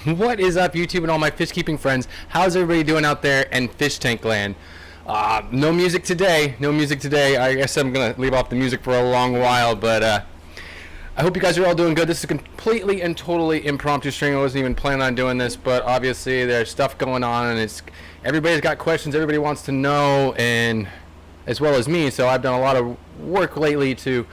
What is up, YouTube and all my fish keeping friends? How's everybody doing out there in fish tank land? No music today. No music today. I guess I'm gonna leave off the music for a long while, but I hope you guys are all doing good. This is a completely and totally impromptu stream. I wasn't even planning on doing this, but obviously there's stuff going on, and everybody's got questions. Everybody wants to know, and as well as me. So I've done a lot of work lately to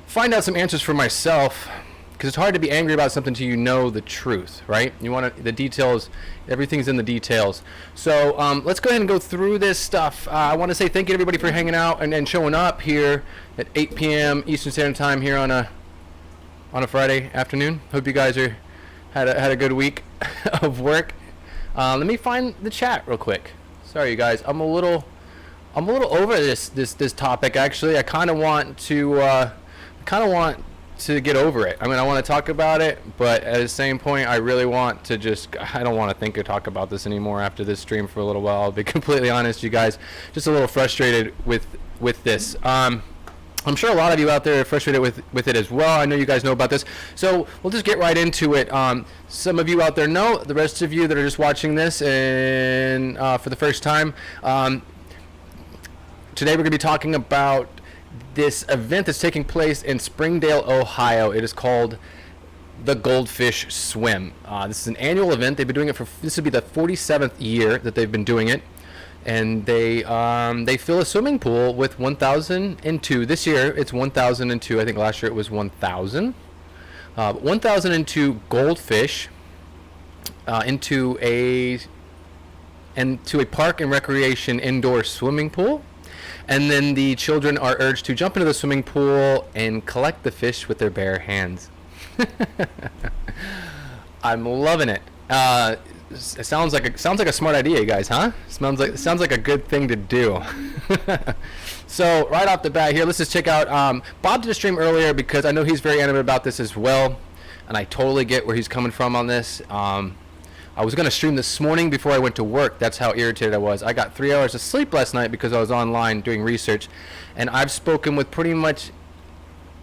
find out some answers for myself. Because it's hard to be angry about something until you know the truth, right? You want the details. Everything's in the details. So let's go ahead and go through this stuff. I want to say thank you to everybody for hanging out and showing up here at 8 p.m. Eastern Standard Time here on a Friday afternoon. Hope you guys had a good week of work. Let me find the chat real quick. Sorry, you guys. I'm a little over this topic. Actually, I kind of want to get over it. I mean, I want to talk about it, but at the same point, I really want to I don't want to think or talk about this anymore after this stream for a little while. I'll be completely honest, you guys, just a little frustrated with this. I'm sure a lot of you out there are frustrated with it as well. I know you guys know about this, so we'll just get right into it. Some of you out there know, the rest of you that are just watching this and for the first time, today we're going to be talking about this event that's taking place in Springdale, Ohio. It is called the Goldfish Swim. This is an annual event. They've been doing it this would be the 47th year that they've been doing it. And they fill a swimming pool with 1,002. This year it's 1,002. I think last year it was 1,000. 1,002 goldfish into a park and recreation indoor swimming pool. And then the children are urged to jump into the swimming pool and collect the fish with their bare hands. I'm loving it. It sounds like a smart idea, you guys, huh? Sounds like a good thing to do. So right off the bat here, let's just check out. Bob did a stream earlier because I know he's very animated about this as well, and I totally get where he's coming from on this. I was going to stream this morning before I went to work. That's how irritated I was. I got 3 hours of sleep last night because I was online doing research. And I've spoken with pretty much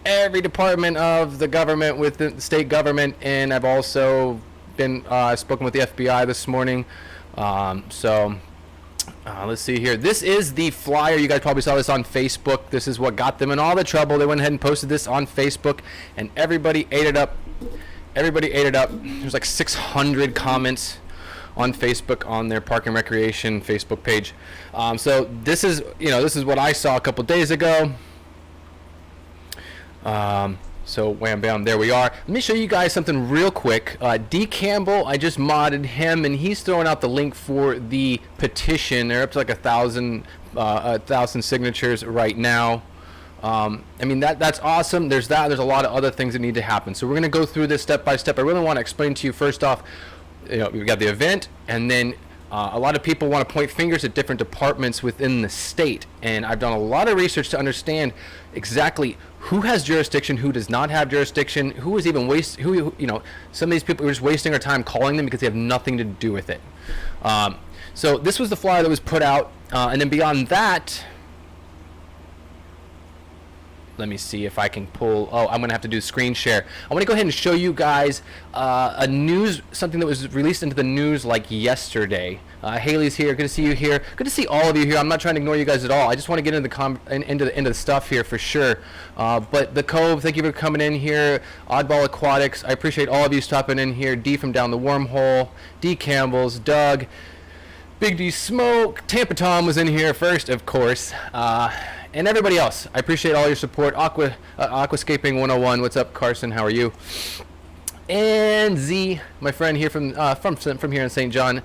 every department of the government, with the state government. And I've also been spoken with the FBI this morning. Let's see here. This is the flyer. You guys probably saw this on Facebook. This is what got them in all the trouble. They went ahead and posted this on Facebook. And everybody ate it up. There's like 600 comments on Facebook on their Park and Recreation Facebook page. So this is what I saw a couple days ago. So wham bam, there we are. Let me show you guys something real quick. D Campbell, I just modded him, and he's throwing out the link for the petition. They're up to like 1,000 signatures right now. I mean, that's awesome. There's a lot of other things that need to happen. So we're going to go through this step by step. I really want to explain to you first off, we've got the event, and then a lot of people want to point fingers at different departments within the state. And I've done a lot of research to understand exactly who has jurisdiction, who does not have jurisdiction, who is even some of these people are just wasting our time calling them because they have nothing to do with it. So this was the flyer that was put out, and then beyond that, let me see if I can pull. Oh, I'm going to have to do screen share. I want to go ahead and show you guys something that was released into the news like yesterday. Haley's here. Good to see you here. Good to see all of you here. I'm not trying to ignore you guys at all. I just want to get into the stuff here for sure. But the Cove, thank you for coming in here. Oddball Aquatics, I appreciate all of you stopping in here. D from Down the Wormhole, D Campbell's, Doug, Big D Smoke, Tampa Tom was in here first, of course. And everybody else, I appreciate all your support. Aquascaping 101, what's up, Carson? How are you? And Z, my friend here from here in St. John,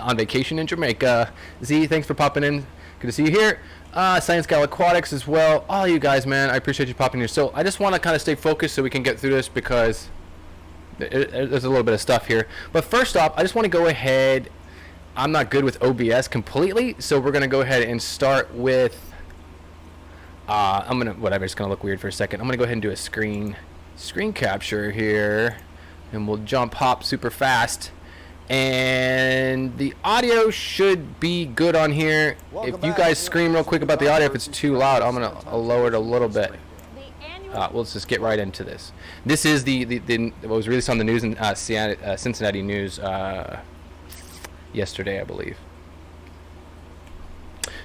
on vacation in Jamaica. Z, thanks for popping in. Good to see you here. Science Gal Aquatics as well. All you guys, man, I appreciate you popping here. So I just want to kind of stay focused so we can get through this because there's a little bit of stuff here. But first off, I just want to go ahead. I'm not good with OBS completely, so we're going to go ahead and start with. It's gonna look weird for a second. I'm gonna go ahead and do a screen capture here, and we'll hop super fast, and the audio should be good on here. If you guys scream real quick about the audio, if it's too loud, I'll lower it a little bit. let's just get right into this. This is the what was released on the news in Cincinnati News yesterday, I believe.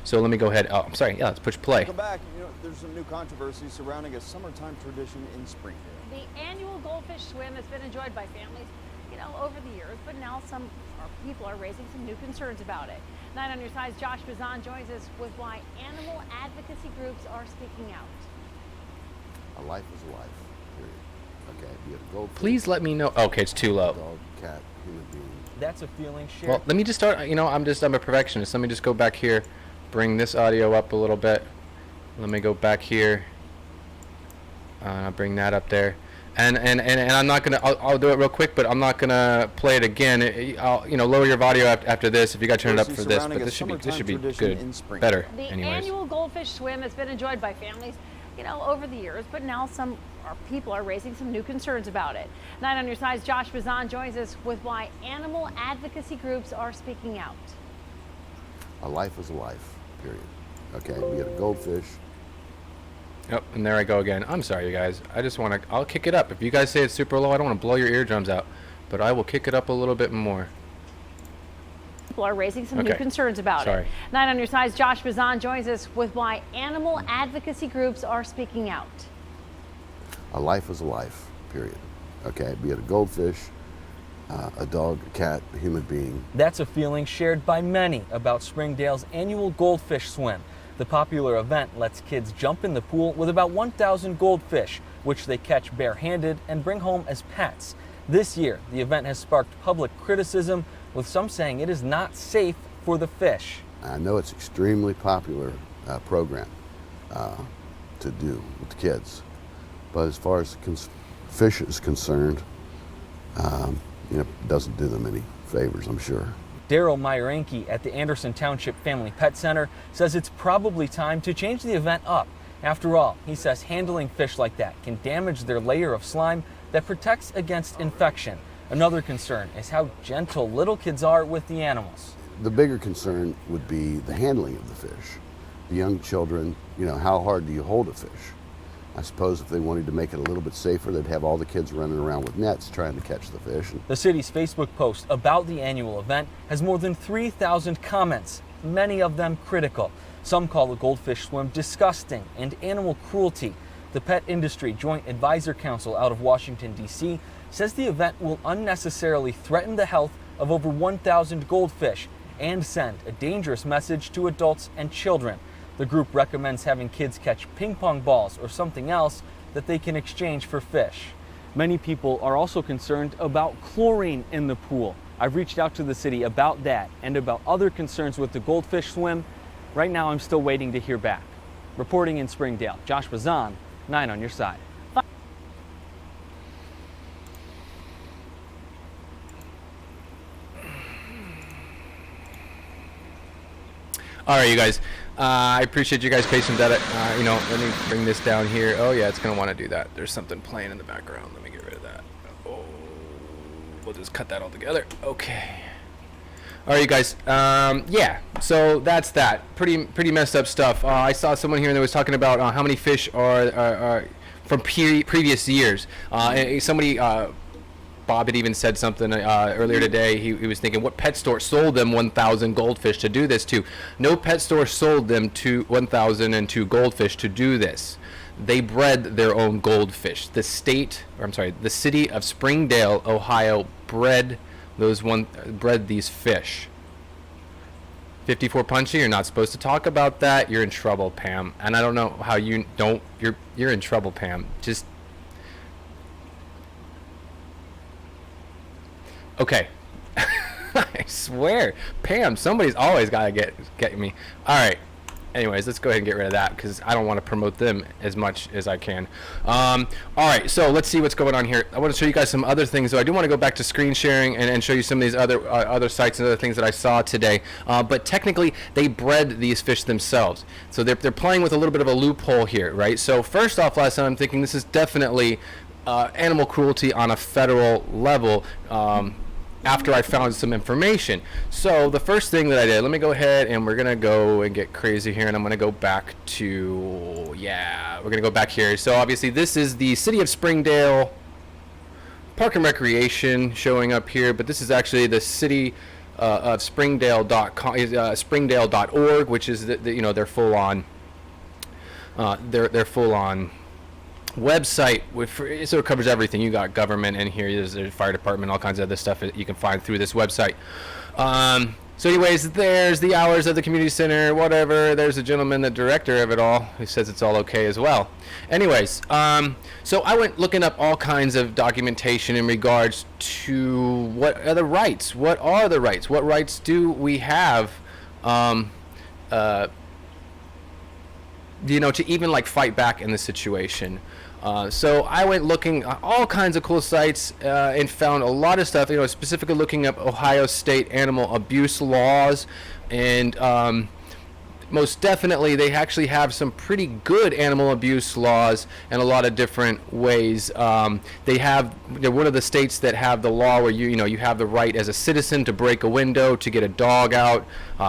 So let me go ahead. Oh, I'm sorry. Yeah, let's push play. Welcome back. There's some new controversy surrounding a summertime tradition in Springdale. The annual Goldfish swim has been enjoyed by families, over the years, but now some people are raising some new concerns about it. 9 on your side's Josh Bazan joins us with why animal advocacy groups are speaking out. A life is a life, period. Okay, be it a goldfish. Please let me know. Okay, it's too low. Dog, cat, human being. That's a feeling shared. Well, let me just start. I'm a perfectionist. Let me just go back here, bring this audio up a little bit. Let me go back here. I'll bring that up there. And I'm not gonna. I'll do it real quick, but I'm not gonna play it again. I'll lower your audio after this if you got to turn it up for this. But this should be good, better. The anyways. Annual Goldfish swim has been enjoyed by families, over the years, but now some people are raising some new concerns about it. 9 on your side's Josh Bazan joins us with why animal advocacy groups are speaking out. A life is a life, period. Okay, be it a goldfish. Yep, and there I go again. I'm sorry, you guys. I'll kick it up. If you guys say it's super low, I don't want to blow your eardrums out, but I will kick it up a little bit more. People are raising some new concerns about Sorry. it. 9 on your side's Josh Bazan joins us with why animal advocacy groups are speaking out. A life is a life, period. Okay, be it a goldfish, a dog, a cat, a human being. That's a feeling shared by many about Springdale's annual Goldfish swim. The popular event lets kids jump in the pool with about 1,000 goldfish, which they catch barehanded and bring home as pets. This year, the event has sparked public criticism, with some saying it is not safe for the fish. I know it's extremely popular program to do with the kids, but as far as fish is concerned, it doesn't do them any favors, I'm sure. Daryl Myerenke at the Anderson Township Family Pet Center says it's probably time to change the event up. After all, he says handling fish like that can damage their layer of slime that protects against infection. Another concern is how gentle little kids are with the animals. The bigger concern would be the handling of the fish. The young children, how hard do you hold a fish? I suppose if they wanted to make it a little bit safer, they'd have all the kids running around with nets trying to catch the fish. The city's Facebook post about the annual event has more than 3,000 comments, many of them critical. Some call the Goldfish swim disgusting and animal cruelty. The Pet Industry Joint Advisor Council out of Washington, D.C. says the event will unnecessarily threaten the health of over 1,000 goldfish and send a dangerous message to adults and children. The group recommends having kids catch ping pong balls or something else that they can exchange for fish. Many people are also concerned about chlorine in the pool. I've reached out to the city about that and about other concerns with the Goldfish swim. Right now, I'm still waiting to hear back. Reporting in Springdale, Josh Bazan, 9 on your side. All right, you guys. I appreciate you guys' patience at it. Let me bring this down here. Oh, yeah, it's going to want to do that. There's something playing in the background. Let me get rid of that. Oh, we'll just cut that all together. Okay. All right, you guys. Yeah, so that's that. Pretty messed up stuff. I saw someone here that was talking about how many fish are from previous years. Somebody... Bob had even said something earlier today. He was thinking, what pet store sold them 1,000 goldfish to do this to? No pet store sold them 1,002 goldfish to do this. They bred their own goldfish. The city of Springdale, Ohio, bred these fish. 54 Punchy, you're not supposed to talk about that. You're in trouble, Pam. And I don't know how you don't. You're in trouble, Pam. Just. Okay. I swear. Pam, somebody's always got to get me. All right. Anyways, let's go ahead and get rid of that because I don't want to promote them as much as I can. All right, so let's see what's going on here. I want to show you guys some other things, though. I do want to go back to screen sharing and show you some of these other sites and other things that I saw today. But technically, they bred these fish themselves. So they're playing with a little bit of a loophole here, right? So first off, last time I'm thinking this is definitely animal cruelty on a federal level. after I found some information. So the first thing that I did, let me go ahead and we're gonna go and get crazy here, and I'm gonna go back to, yeah, we're gonna go back here. So obviously this is the City of Springdale Park and Recreation showing up here, but this is actually the city of Springdale.com, Springdale.org, which is you know, their full on full on website so it covers everything. You got government in here, there's fire department, all kinds of other stuff that you can find through this website. So anyways, there's the hours of the community center, whatever. There's a gentleman, the director of it all, who says it's all okay as well. Anyways, so I went looking up all kinds of documentation in regards to what are the rights, what rights do we have, you know, to even like fight back in this situation. So I went looking at all kinds of cool sites and found a lot of stuff, you know, specifically looking up Ohio state animal abuse laws, and most definitely they actually have some pretty good animal abuse laws in a lot of different ways. They're one of the states that have the law where you know you have the right as a citizen to break a window, to get a dog out,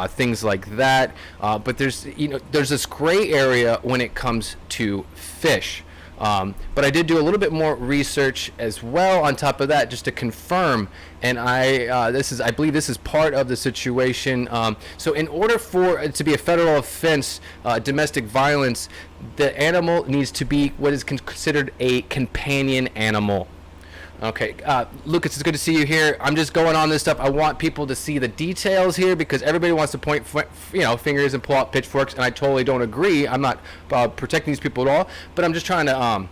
things like that. But there's this gray area when it comes to fish. But I did do a little bit more research as well on top of that, just to confirm, and I believe this is part of the situation. So in order for it to be a federal offense, domestic violence, the animal needs to be what is considered a companion animal. Okay, Lucas, it's good to see you here. I'm just going on this stuff. I want people to see the details here because everybody wants to point, fingers and pull out pitchforks, and I totally don't agree. I'm not protecting these people at all, but I'm just trying to, I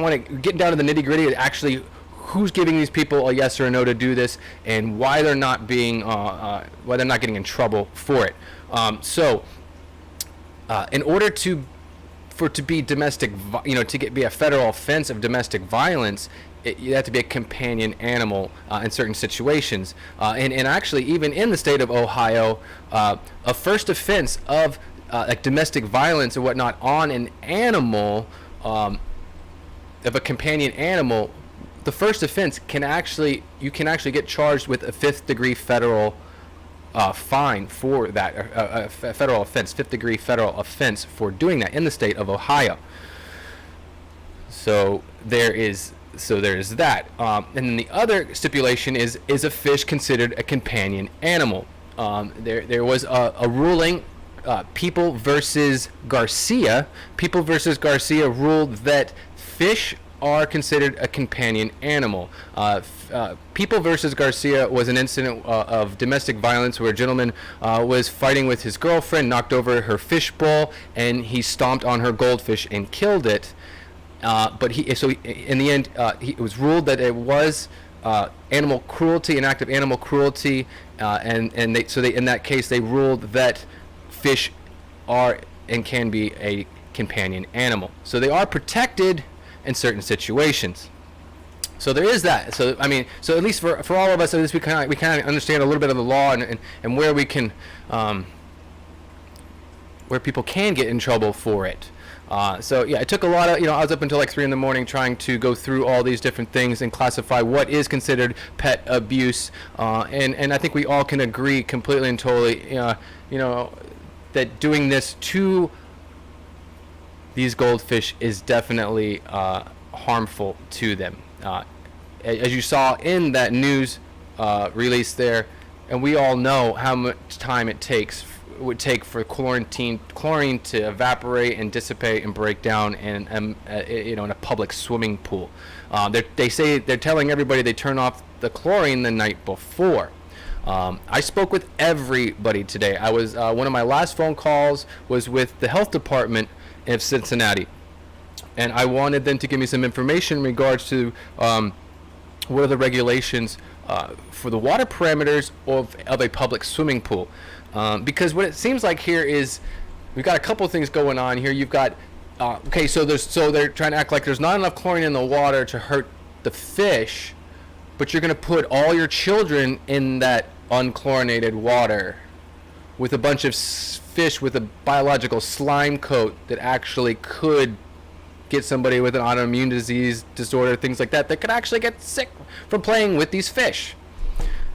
want to get down to the nitty-gritty of actually who's giving these people a yes or a no to do this, and why they're not being, why they're not getting in trouble for it. In order for it to be be a federal offense of domestic violence, you have to be a companion animal in certain situations. And actually, even in the state of Ohio, a first offense of like domestic violence or whatnot on an animal, of a companion animal, the first offense you can actually get charged with a 5th degree federal fine for that, a federal offense, 5th degree federal offense for doing that in the state of Ohio. So there is that. And then the other stipulation is a fish considered a companion animal? There was a ruling, People versus Garcia. People versus Garcia ruled that fish are considered a companion animal. People versus Garcia was an incident of domestic violence where a gentleman was fighting with his girlfriend, knocked over her fish bowl, and he stomped on her goldfish and killed it. But in the end, it was ruled that it was animal cruelty, an act of animal cruelty, and in that case they ruled that fish are and can be a companion animal. So they are protected in certain situations. So there is that. So I mean, so at least for all of us, at least we kind of understand a little bit of the law and where we can, where people can get in trouble for it. So yeah, it took a lot of, I was up until like 3 a.m. trying to go through all these different things and classify what is considered pet abuse. And I think we all can agree completely and totally, that doing this to these goldfish is definitely harmful to them. As you saw in that news release there, and we all know how much time it would take for chlorine to evaporate and dissipate and break down in a public swimming pool. They're telling everybody they turn off the chlorine the night before. I spoke with everybody today. I was one of my last phone calls was with the health department of Cincinnati, and I wanted them to give me some information in regards to what are the regulations for the water parameters of a public swimming pool. Because what it seems like here is we've got a couple of things going on here. You've got so they're trying to act like there's not enough chlorine in the water to hurt the fish, but you're going to put all your children in that unchlorinated water with a bunch of fish with a biological slime coat that actually could get somebody with an autoimmune disease disorder, things like that could actually get sick from playing with these fish.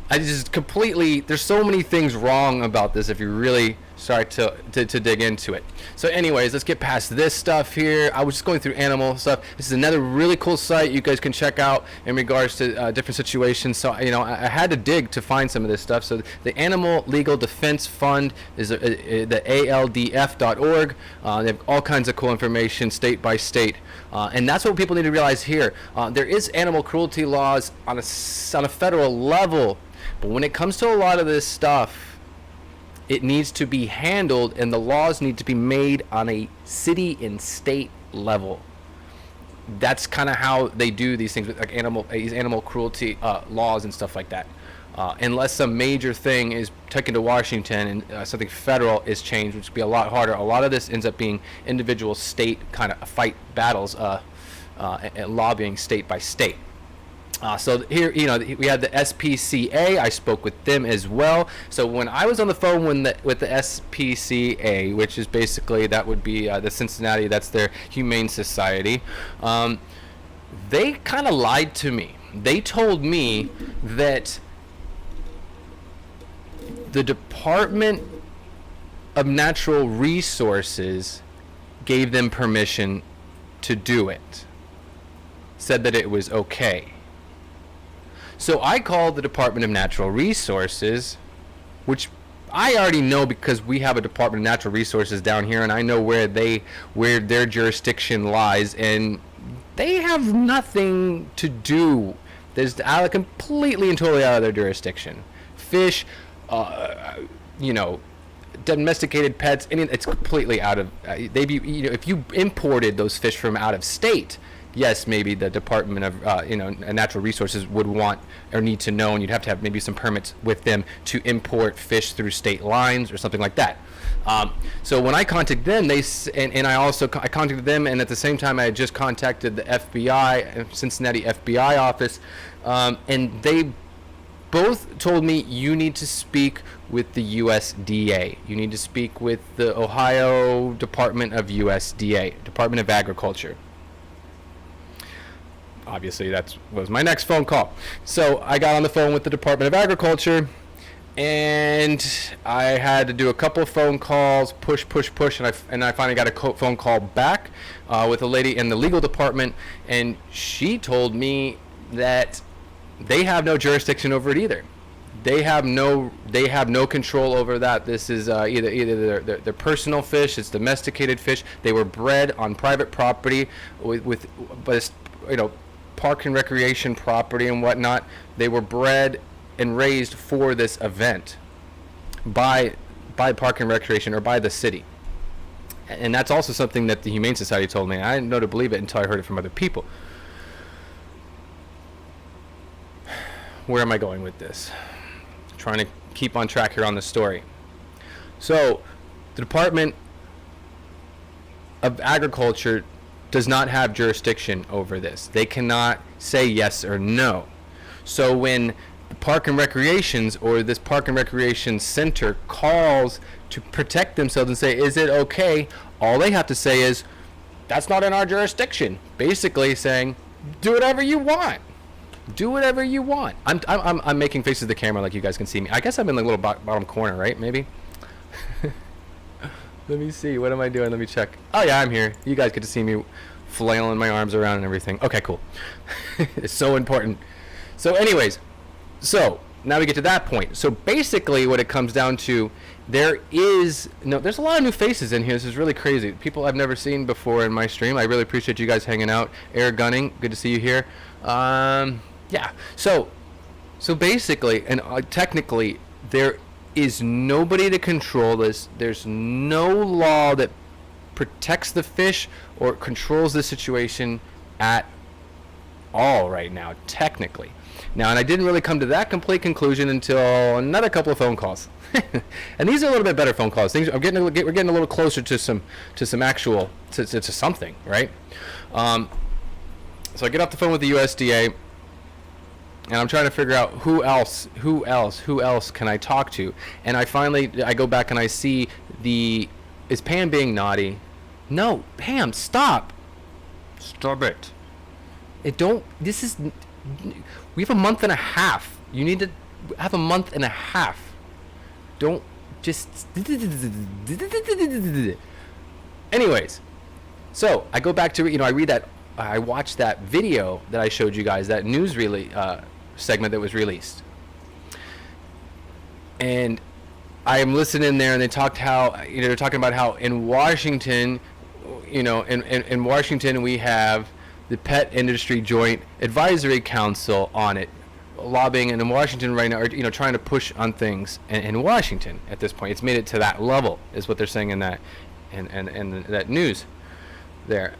I just completely, there's so many things wrong about this if you really start to dig into it. So anyways, let's get past this stuff here. I was just going through animal stuff. This is another really cool site you guys can check out in regards to different situations. So, you know, I had to dig to find some of this stuff. So the Animal Legal Defense Fund is the ALDF.org. They have all kinds of cool information state by state. And that's what people need to realize here. There is animal cruelty laws on a federal level. But when it comes to a lot of this stuff, it needs to be handled, and the laws need to be made on a city and state level. That's kind of how they do these things with like animal cruelty laws and stuff like that. Unless some major thing is taken to Washington and something federal is changed, which would be a lot harder. A lot of this ends up being individual state kind of fight battles, and lobbying state by state. So here, you know, we had the SPCA. I spoke with them as well. So when I was on the phone with the SPCA, which is basically, that would be the Cincinnati, that's their Humane Society, they kind of lied to me. They told me that the Department of Natural Resources gave them permission to do it. Said that it was okay. So I called the Department of Natural Resources, which I already know because we have a Department of Natural Resources down here, and I know where their jurisdiction lies, and they have nothing to do. There's completely and totally out of their jurisdiction. Fish, you know, domesticated pets, it's completely out of. You know, if you imported those fish from out of state, yes, maybe the Department of Natural Resources would want or need to know, and you'd have to have maybe some permits with them to import fish through state lines or something like that. So when I contacted them, I contacted them, and at the same time I had just contacted the FBI, Cincinnati FBI office, and they both told me you need to speak with the USDA. You need to speak with the Ohio Department of USDA, Department of Agriculture. Obviously, that was my next phone call. So I got on the phone with the Department of Agriculture, and I had to do a couple of phone calls, push, and I finally got a phone call back with a lady in the legal department, and she told me that they have no jurisdiction over it either. They have no control over that. This is either their personal fish, it's domesticated fish. They were bred on private property but park and recreation property and whatnot. They were bred and raised for this event by Park and Recreation or by the city. And that's also something that the Humane Society told me. I didn't know to believe it until I heard it from other people. Where am I going with this? Trying to keep on track here on the story. So the Department of Agriculture does not have jurisdiction over this. They cannot say yes or no. So when the Park and Recreations or this Park and Recreation Center calls to protect themselves and say, is it okay? All they have to say is, that's not in our jurisdiction. Basically saying, do whatever you want. Do whatever you want. I'm making faces to the camera like you guys can see me. I guess I'm in the little bottom corner, right? Maybe. Let me see. What am I doing? Let me check. Oh yeah, I'm here. You guys get to see me flailing my arms around and everything. Okay, cool. It's so important. So anyways, so now we get to that point. So basically what it comes down to, there's a lot of new faces in here. This is really crazy. People I've never seen before in my stream. I really appreciate you guys hanging out. Air Gunning, good to see you here. Yeah. So basically, and technically, there is nobody to control this. There's no law that protects the fish or controls the situation at all right now, technically. Now, and I didn't really come to that complete conclusion until another couple of phone calls. And these are a little bit better phone calls. We're getting a little closer to some actual to something, right? So I get off the phone with the USDA, and I'm trying to figure out who else can I talk to? And I go back and I see is Pam being naughty? No, Pam, stop. Stop it. We have a month and a half. You need to have a month and a half. Don't just. Anyways, so I go back to, I watched that video that I showed you guys, that news segment that was released. And I am listening there, and they talked they're talking about how in Washington, in Washington we have the Pet Industry Joint Advisory Council on it, lobbying, and in Washington right now, trying to push on things in Washington at this point. It's made it to that level, is what they're saying in that, and that news there.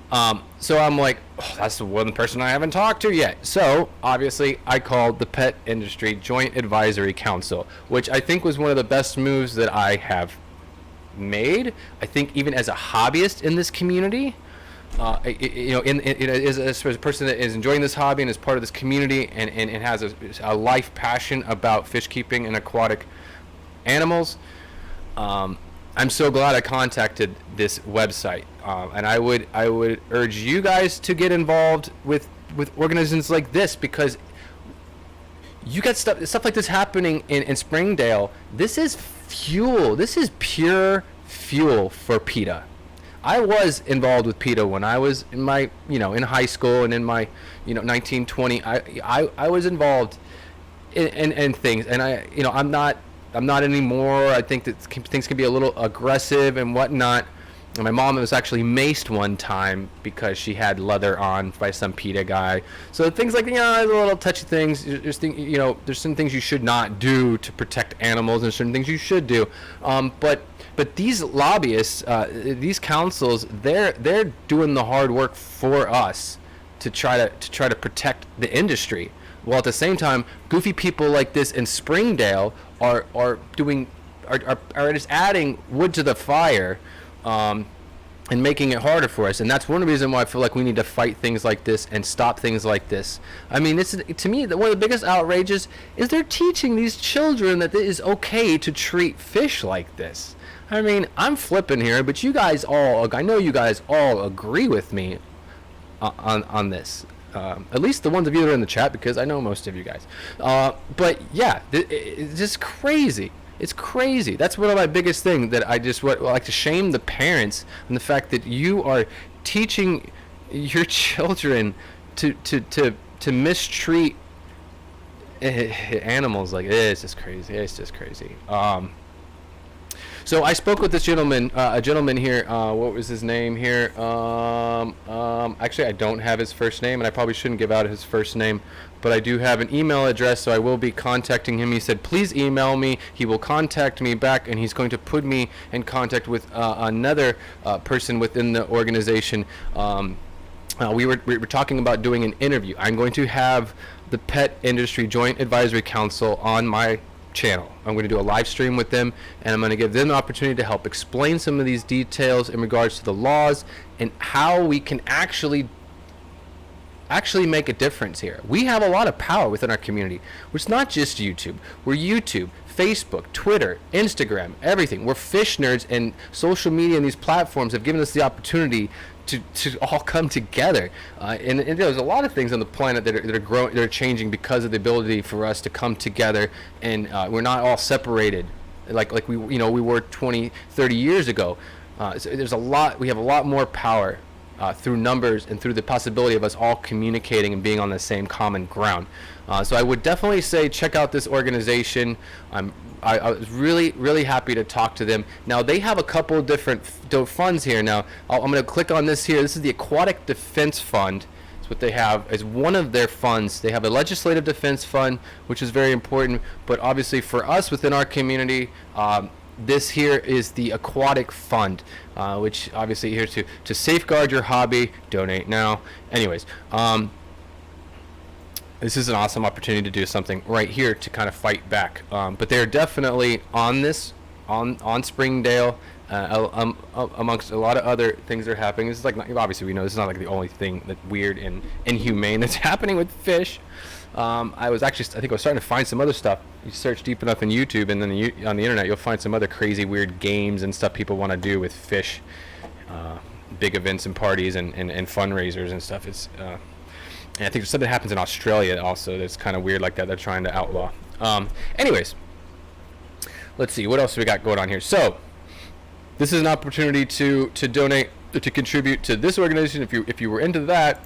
So I'm like, that's the one person I haven't talked to yet. So obviously I called the Pet Industry Joint Advisory Council, which I think was one of the best moves that I have made. I think even as a hobbyist in this community, as a person that is enjoying this hobby and is part of this community and has a life passion about fish keeping and aquatic animals, I'm so glad I contacted this website, and I would urge you guys to get involved with organizations like this, because you got stuff like this happening in Springdale. This is fuel. This is pure fuel for PETA. I was involved with PETA when I was in my in high school and in my 1920. I was involved in things, and I'm not anymore. I think that things can be a little aggressive and whatnot. And my mom was actually maced one time because she had leather on by some PETA guy. So things like, there's a little touchy things. There's some things you should not do to protect animals, and certain things you should do. But these lobbyists, these councils, they're doing the hard work for us to try to protect the industry. While at the same time, goofy people like this in Springdale are just adding wood to the fire, and making it harder for us. And that's one reason why I feel like we need to fight things like this and stop things like this. I mean, to me, one of the biggest outrages is they're teaching these children that it is okay to treat fish like this. I mean, I'm flipping here, but I know you guys all agree with me on this. At least the ones of you that are in the chat, because I know most of you guys. But yeah, it's just crazy. It's crazy. That's one of my biggest things, that I just like to shame the parents and the fact that you are teaching your children to mistreat animals like this. It's just crazy. It's just crazy. So I spoke with this gentleman, a gentleman here. What was his name here? Actually, I don't have his first name, and I probably shouldn't give out his first name, but I do have an email address, so I will be contacting him. He said, please email me. He will contact me back, and he's going to put me in contact with another person within the organization. We were talking about doing an interview. I'm going to have the Pet Industry Joint Advisory Council on my channel. I'm going to do a live stream with them, and I'm going to give them the opportunity to help explain some of these details in regards to the laws and how we can actually make a difference here. We have a lot of power within our community. It's not just YouTube. We're YouTube, Facebook, Twitter, Instagram, everything. We're fish nerds, and social media and these platforms have given us the opportunity to all come together, and there's a lot of things on the planet that are growing, that are changing because of the ability for us to come together, and we're not all separated like we were 20, 30 years ago. So we have a lot more power through numbers and through the possibility of us all communicating and being on the same common ground. So I would definitely say check out this organization. I was really, really happy to talk to them. Now, they have a couple of different funds here. Now, I'm going to click on this here. This is the Aquatic Defense Fund. It's what they have as one of their funds. They have a Legislative Defense Fund, which is very important. But obviously for us within our community, this here is the Aquatic Fund, which obviously here to safeguard your hobby. Donate now. Anyways, this is an awesome opportunity to do something right here to kind of fight back. But they're definitely on this, on Springdale, amongst a lot of other things that are happening. This is like, obviously we know this is not like the only thing that weird and inhumane that's happening with fish. I think I was starting to find some other stuff. You search deep enough in YouTube, and then on the internet you'll find some other crazy weird games and stuff people want to do with fish. big events and parties and fundraisers and stuff. It's and I think something happens in Australia also that's kind of weird like that. They're trying to outlaw. Anyways, let's see what else we got going on here. So this is an opportunity to donate, to contribute to this organization if you were into that.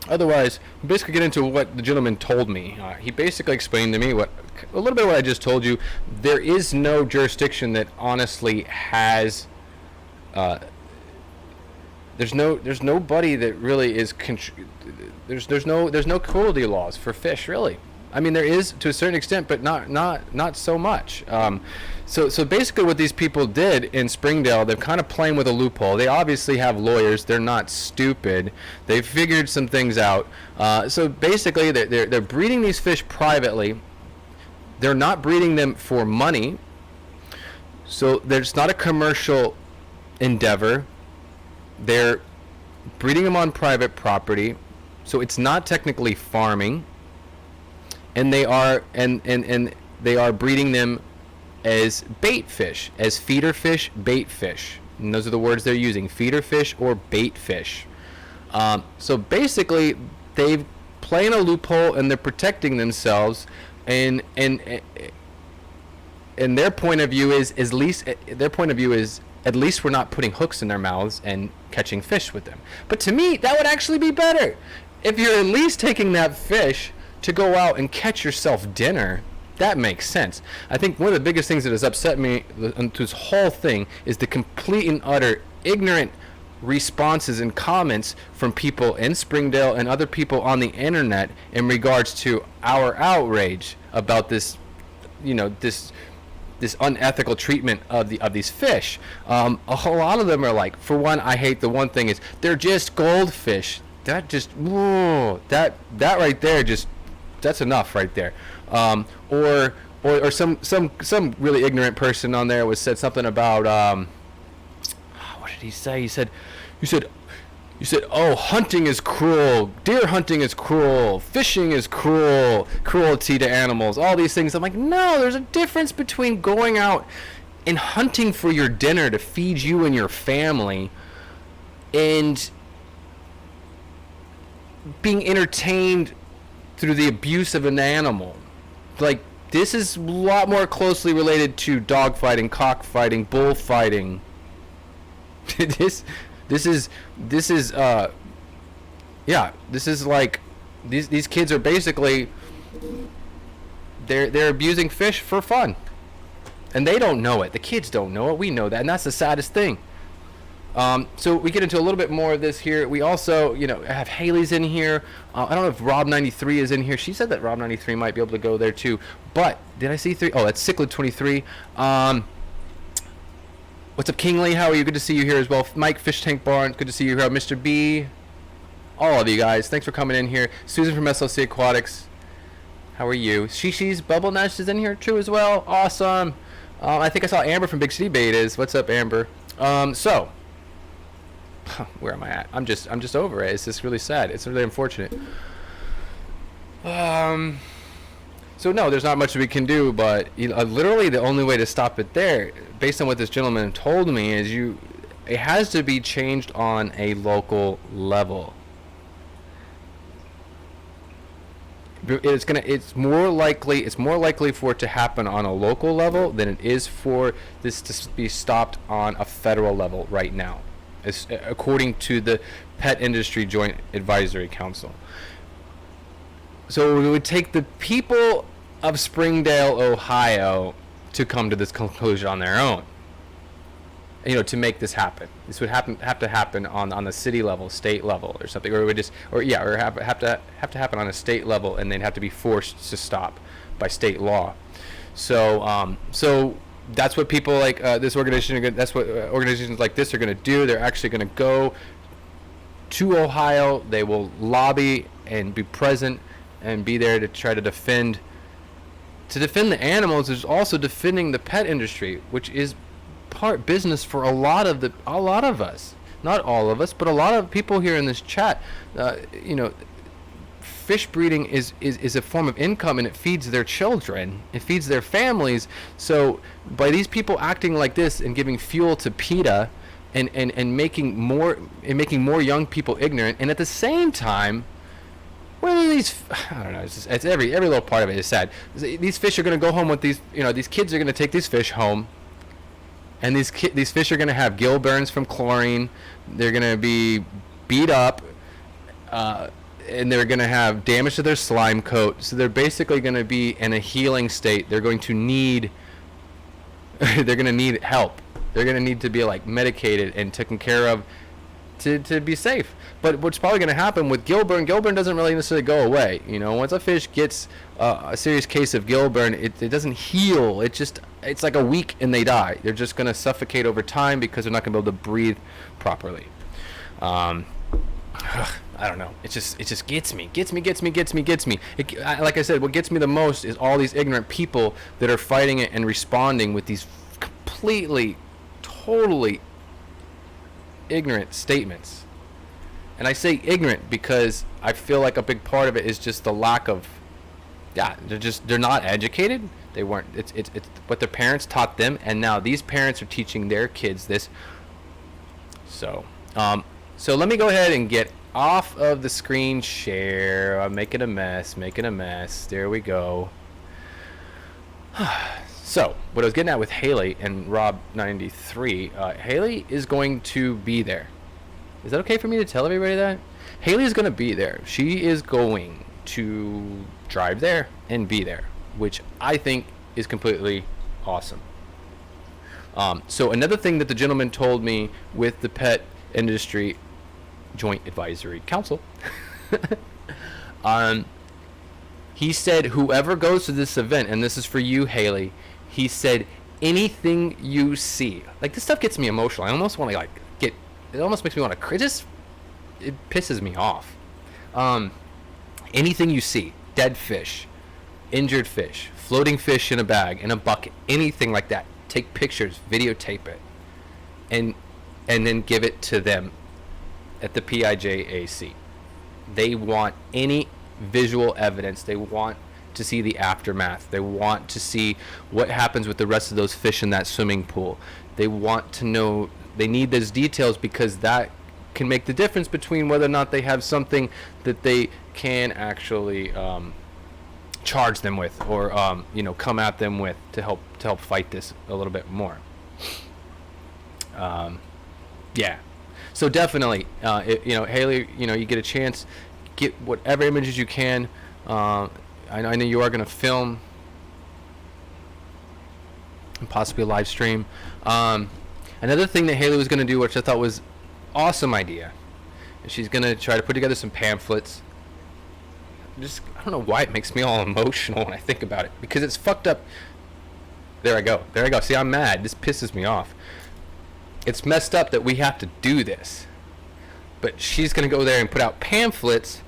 Otherwise, basically get into what the gentleman told me. He basically explained to me a little bit of what I just told you. There is no jurisdiction that honestly has. There's nobody that really is. There's no cruelty laws for fish, really. I mean, there is to a certain extent, but not so much. So basically what these people did in Springdale, they're kind of playing with a loophole. They obviously have lawyers. They're not stupid. They figured some things out. So basically they're breeding these fish privately. They're not breeding them for money. So there's not a commercial endeavor. They're breeding them on private property. So it's not technically farming. And they are they are breeding them as bait fish, as feeder fish, bait fish. And those are the words they're using: feeder fish or bait fish. So basically, they've playing a loophole and they're protecting themselves. And their point of view is at least we're not putting hooks in their mouths and catching fish with them. But to me, that would actually be better if you're at least taking that fish to go out and catch yourself dinner. That makes sense. I think one of the biggest things that has upset me to this whole thing is the complete and utter ignorant responses and comments from people in Springdale and other people on the internet in regards to our outrage about this, this unethical treatment of these fish. A whole lot of them are like, for one, I hate the one thing is they're just goldfish. That just, whoa, that right there just, that's enough right there. Or some really ignorant person on there said something about what did he say? You said, oh, hunting is cruel, deer hunting is cruel, fishing is cruel, cruelty to animals, all these things. I'm like, no, there's a difference between going out and hunting for your dinner to feed you and your family and being entertained through the abuse of an animal. Like, this is a lot more closely related to dogfighting, cockfighting, bullfighting. This is like these kids are basically they're abusing fish for fun, and they don't know it. The kids don't know it. We know that, and that's the saddest thing. So we get into a little bit more of this here. We also, have Haley's in here. I don't know if Rob93 is in here. She said that Rob93 might be able to go there too. But did I see 3? Oh, that's Cichlid23. What's up, Kingley? How are you? Good to see you here as well. Mike, Fish Tank Barn. Good to see you here. Mr. B. All of you guys. Thanks for coming in here. Susan from SLC Aquatics. How are you? Shishi's Bubble Nest is in here too as well. Awesome. I think I saw Amber from Big City Bait is. What's up, Amber? So. Where am I at? I'm just over it. It's just really sad. It's really unfortunate. So no, there's not much we can do, but literally the only way to stop it there, based on what this gentleman told me, is it has to be changed on a local level. It's more likely for it to happen on a local level than it is for this to be stopped on a federal level right now, according to the Pet Industry Joint Advisory Council. So it would take the people of Springdale, Ohio, to come to this conclusion on their own. To make this happen. This would have to happen on the city level, state level, or something, or it would have to happen on a state level, and they'd have to be forced to stop by state law. So that's what people like this organization. That's what organizations like this are going to do. They're actually going to go to Ohio. They will lobby and be present and be there to try to defend the animals. Is also defending the pet industry, which is part business for a lot of us. Not all of us, but a lot of people here in this chat. Fish breeding is a form of income, and it feeds their children, it feeds their families. So by these people acting like this and giving fuel to PETA and making more young people ignorant, and at the same time, what are these? I don't know. It's every little part of it is sad. These fish are going to go home with these. These kids are going to take these fish home, and these fish are going to have gill burns from chlorine. They're going to be beat up, and they're going to have damage to their slime coat. So they're basically going to be in a healing state. They're going to need. They're going to need help. They're going to need to be like medicated and taken care of to be safe. But what's probably going to happen with gill burn doesn't really necessarily go away. Once a fish gets a serious case of gill burn, it doesn't heal. It's like a week and they die. They're just going to suffocate over time because they're not going to be able to breathe properly. I don't know. It just gets me. Like I said, what gets me the most is all these ignorant people that are fighting it and responding with these completely, totally ignorant statements. And I say ignorant because I feel like a big part of it is just the lack of, they're not educated. They weren't. It's what their parents taught them, and now these parents are teaching their kids this. So let me go ahead and get off of the screen share. I'm making a mess. There we go. So what I was getting at with Haley and Rob 93, Haley is going to be there. Is that okay for me to tell everybody that? Haley is going to be there. She is going to drive there and be there, which I think is completely awesome. So another thing that the gentleman told me with the Pet Industry Joint Advisory Council, he said whoever goes to this event, and this is for you, Haley, he said anything you see, like this stuff gets me emotional. I almost want to it almost makes me want to cry. It pisses me off. Anything you see, dead fish, injured fish, floating fish in a bag, in a bucket, anything like that, take pictures, videotape it, and then give it to them at the PIJAC. They want any visual evidence. They want to see the aftermath. They want to see what happens with the rest of those fish in that swimming pool. They want to know. They need those details because that can make the difference between whether or not they have something that they can actually charge them with, or come at them with to help fight this a little bit more. Yeah. So definitely, Haley, you get a chance, get whatever images you can. I know you are going to film and possibly a live stream. Another thing that Haley was going to do, which I thought was awesome idea, is she's going to try to put together some pamphlets. I don't know why it makes me all emotional when I think about it, because it's fucked up. There I go. See, I'm mad. This pisses me off. It's messed up that we have to do this. But she's going to go there and put out pamphlets,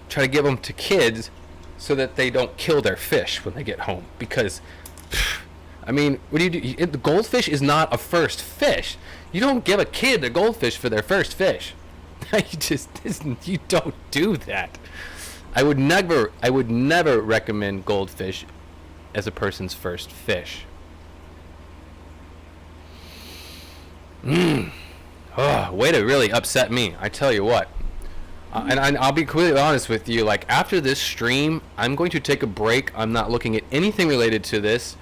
try to give them to kids so that they don't kill their fish when they get home. Because, I mean, what do you do? The goldfish is not a first fish. You don't give a kid a goldfish for their first fish. You don't do that. I would never recommend goldfish as a person's first fish. Oh, way to really upset me. I tell you what. And I'll be completely honest with you. Like, after this stream, I'm going to take a break. I'm not looking at anything related to this.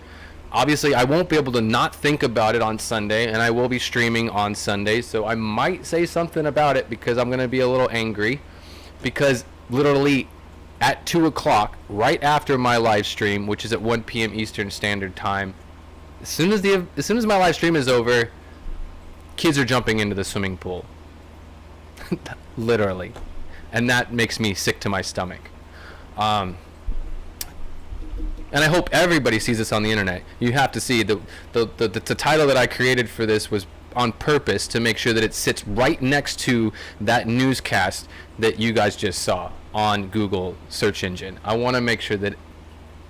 Obviously, I won't be able to not think about it on Sunday, and I will be streaming on Sunday. So I might say something about it because I'm going to be a little angry. Because literally at 2 o'clock, right after my live stream, which is at 1 p.m. Eastern Standard Time, as soon as my live stream is over, kids are jumping into the swimming pool. Literally. And that makes me sick to my stomach. And I hope everybody sees this on the internet. You have to see the title that I created for this was on purpose to make sure that it sits right next to that newscast that you guys just saw on Google search engine. I want to make sure that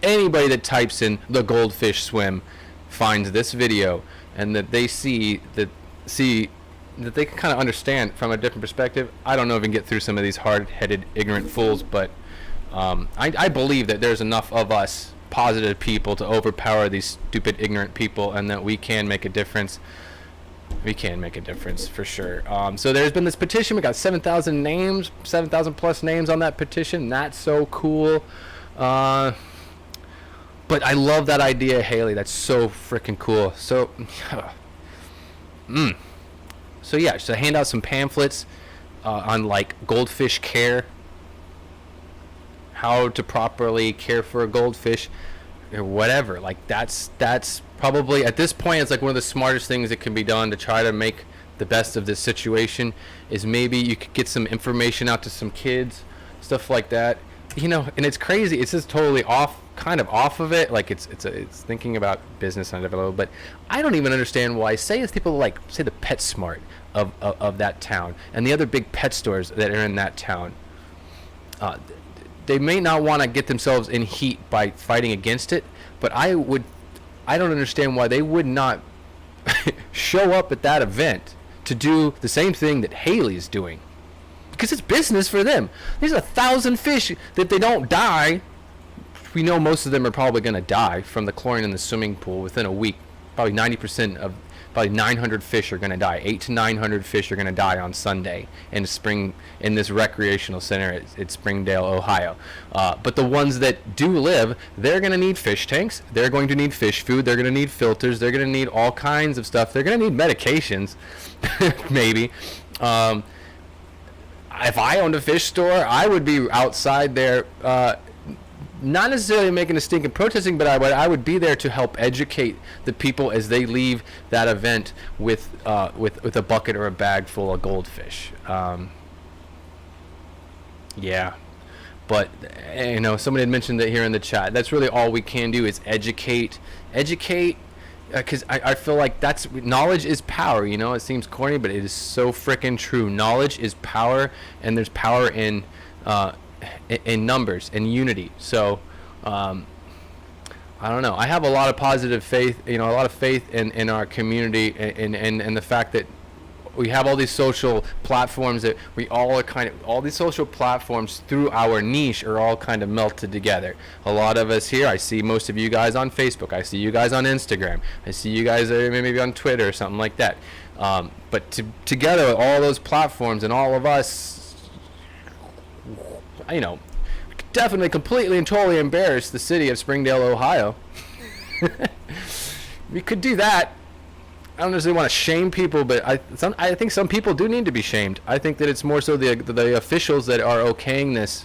anybody that types in the goldfish swim finds this video, and that they see that they can kind of understand from a different perspective. I don't know if we can get through some of these hard-headed, ignorant fools, but I believe that there's enough of us positive people to overpower these stupid, ignorant people, and that we can make a difference. We can make a difference for sure. So there's been this petition. We got 7,000 names, 7,000 plus names on that petition. That's so cool. But I love that idea, Haley. That's so freaking cool. So, so yeah, so hand out some pamphlets on like goldfish care, how to properly care for a goldfish, or whatever. Like that's probably at this point it's like one of the smartest things that can be done to try to make the best of this situation. Is maybe you could get some information out to some kids, stuff like that. You know, and it's crazy. It's just totally kind of off of it. Like it's thinking about business on it a little, but I don't even understand why. Say it's people like say the PetSmart of that town and the other big pet stores that are in that town. They may not want to get themselves in heat by fighting against it, but I don't understand why they would not show up at that event to do the same thing that Haley's doing. Because it's business for them. There's 1,000 fish that they don't die. We know most of them are probably going to die from the chlorine in the swimming pool within a week. Probably 90% of, probably 900 fish are going to die. 800 to 900 fish are going to die on Sunday in this recreational center at Springdale, Ohio. But the ones that do live, they're going to need fish tanks. They're going to need fish food. They're going to need filters. They're going to need all kinds of stuff. They're going to need medications, maybe. If I owned a fish store, I would be outside there, not necessarily making a stink and protesting, but I would be there to help educate the people as they leave that event with a bucket or a bag full of goldfish. Yeah, but you know, somebody had mentioned that here in the chat. That's really all we can do is educate. Because I feel like that's knowledge is power. You know, it seems corny, but it is so freaking true. Knowledge is power, and there's power in numbers and unity. So I don't know. I have a lot of positive faith. You know, a lot of faith in our community, and the fact that we have all these social platforms that we all are all these social platforms through our niche are all kind of melted together. A lot of us here, I see most of you guys on Facebook. I see you guys on Instagram. I see you guys maybe on Twitter or something like that. But together, all those platforms and all of us, you know, definitely completely and totally embarrass the city of Springdale, Ohio. We could do that. I don't necessarily want to shame people, but I think some people do need to be shamed. I think that it's more so the officials that are okaying this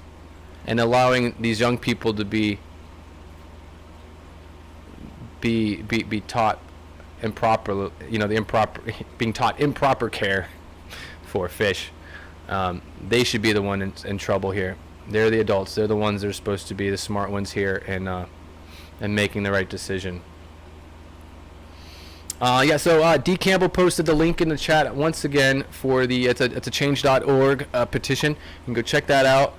and allowing these young people to be taught improper, you know, being taught improper care for fish. They should be the one in trouble here. They're the adults. They're the ones that are supposed to be the smart ones here and making the right decision. So D. Campbell posted the link in the chat once again for it's a change.org petition. You can go check that out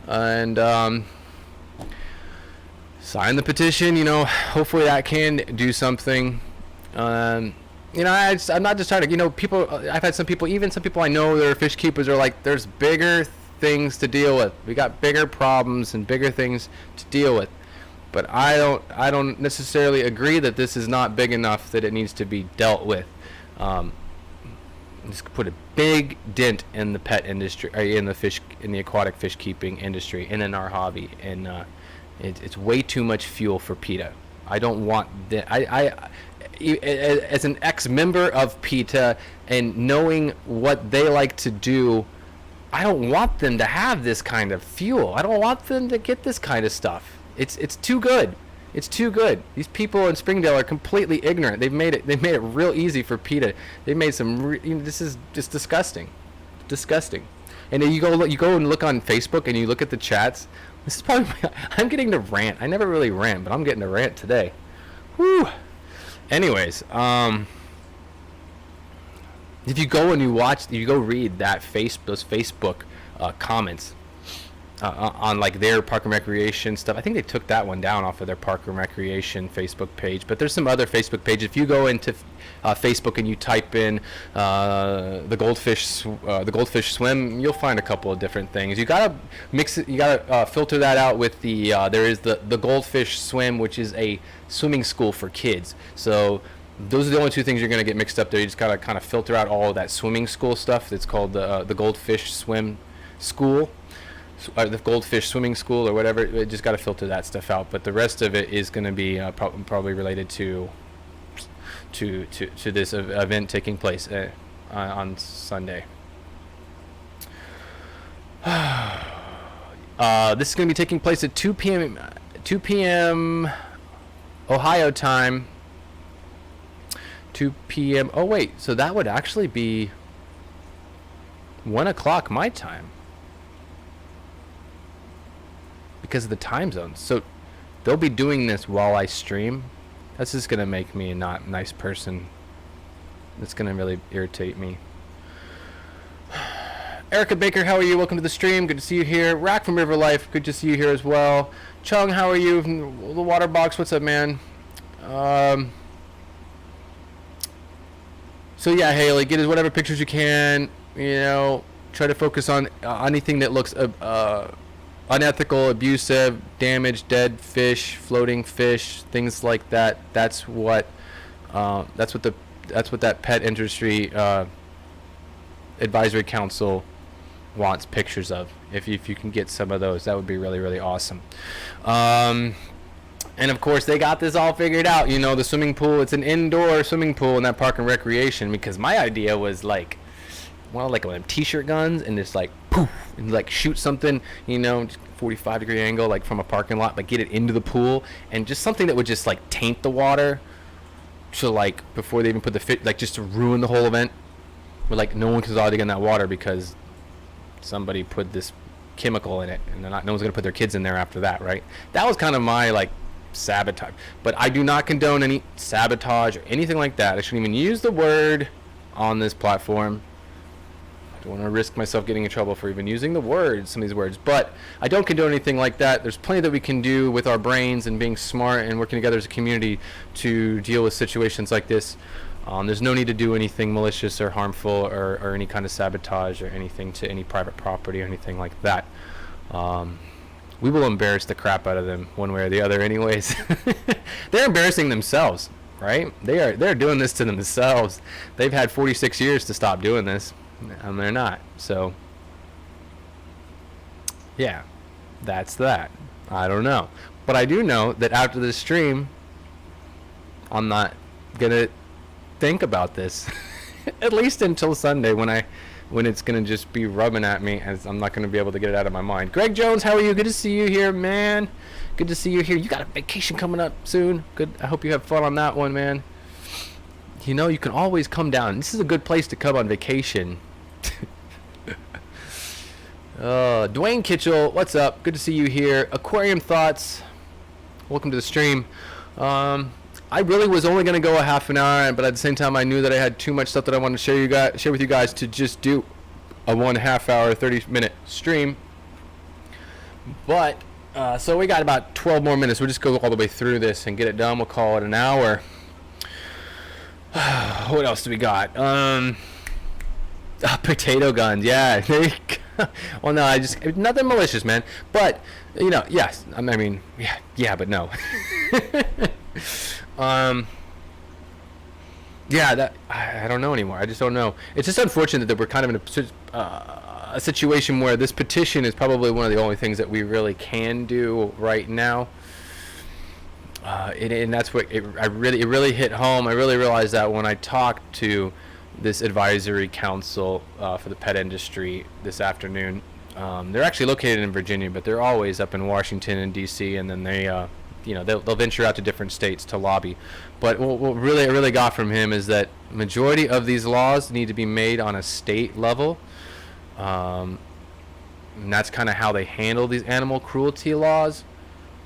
and sign the petition. You know, hopefully that can do something. You know, I'm not just trying to, you know, people, I've had some people I know that are fish keepers are like, there's bigger things to deal with. We got bigger problems and bigger things to deal with. But I don't necessarily agree that this is not big enough that it needs to be dealt with. This could put a big dent in the pet industry, or in the aquatic fish keeping industry, and in our hobby. And it's way too much fuel for PETA. I don't want that. As an ex-member of PETA and knowing what they like to do, I don't want them to have this kind of fuel. I don't want them to get this kind of stuff. It's too good. It's too good. These people in Springdale are completely ignorant. They've made it real easy for PETA. They've made some. This is just disgusting, disgusting. And then you go and look on Facebook and you look at the chats. This is probably I'm getting to rant. I never really rant, but I'm getting to rant today. Whew. Anyways, if you go and you go read those Facebook comments. On like their Park and Recreation stuff. I think they took that one down off of their Park and Recreation Facebook page, but there's some other Facebook pages. If you go into Facebook and you type in the goldfish swim, you'll find a couple of different things. You gotta mix it. You gotta filter that out with there is the Goldfish Swim, which is a swimming school for kids. So those are the only two things you're going to get mixed up there. You just got to kind of filter out all of that swimming school stuff. That's called the Goldfish Swim School, the Goldfish Swimming School or whatever. You just got to filter that stuff out. But the rest of it is going to be probably related to this event taking place on Sunday. This is going to be taking place at 2 p.m. Ohio time. 2 p.m. Oh wait, so that would actually be 1 o'clock my time because of the time zones. So they'll be doing this while I stream. That's just gonna make me a not nice person. That's gonna really irritate me. Erica Baker, how are you? Welcome to the stream. Good to see you here. Rack from River Life, good to see you here as well. Chung, how are you? From the Water Box, what's up, man? So yeah, Haley, get as whatever pictures you can. You know, try to focus on anything that looks unethical, abusive, damaged, dead fish, floating fish, things like that. That's what that pet industry advisory council wants pictures of. If you can get some of those, that would be really, really awesome. And of course, they got this all figured out. You know, the swimming pool, it's an indoor swimming pool in that park and recreation, because my idea was like, well, like one of them t-shirt guns and just like poof and like shoot something, you know, 45-degree angle, like from a parking lot, but get it into the pool, and just something that would just like taint the water to like before they even put the fit, like just to ruin the whole event. Where like no one can get in that water because somebody put this chemical in it, and no one's gonna put their kids in there after that, right? That was kind of my like sabotage. But I do not condone any sabotage or anything like that. I shouldn't even use the word on this platform. I don't want to risk myself getting in trouble for even using the words, some of these words. But I don't condone anything like that. There's plenty that we can do with our brains and being smart and working together as a community to deal with situations like this. There's no need to do anything malicious or harmful or any kind of sabotage or anything to any private property or anything like that. We will embarrass the crap out of them one way or the other anyways. They're embarrassing themselves, right? They're doing this to themselves. They've had 46 years to stop doing this, and they're not. So, yeah, that's that. I don't know. But I do know that after this stream, I'm not going to think about this. At least until Sunday when it's going to just be rubbing at me, as I'm not going to be able to get it out of my mind. Greg Jones, how are you? Good to see you here, man. Good to see you here. You got a vacation coming up soon. Good. I hope you have fun on that one, man. You know, you can always come down. This is a good place to come on vacation. Dwayne Kitchell, what's up? Good to see you here. Aquarium Thoughts, welcome to the stream. I really was only going to go a half an hour, but at the same time, I knew that I had too much stuff that I wanted to share with you guys to just do a 1.5 hour, 30-minute stream. But, so we got about 12 more minutes. We'll just go all the way through this and get it done. We'll call it an hour. What else do we got? Potato guns. Yeah, there you go. Well, no, nothing malicious, man. But, you know, yes. I mean, yeah, but no. Yeah, that I don't know anymore. I just don't know. It's just unfortunate that we're kind of in a situation where this petition is probably one of the only things that we really can do right now. And that's what it really hit home. I really realized that when I talked to this advisory council for the pet industry this afternoon. They're actually located in Virginia, but they're always up in Washington and D.C. and then they they'll venture out to different states to lobby. But what really got from him is that majority of these laws need to be made on a state level, and that's kind of how they handle these animal cruelty laws.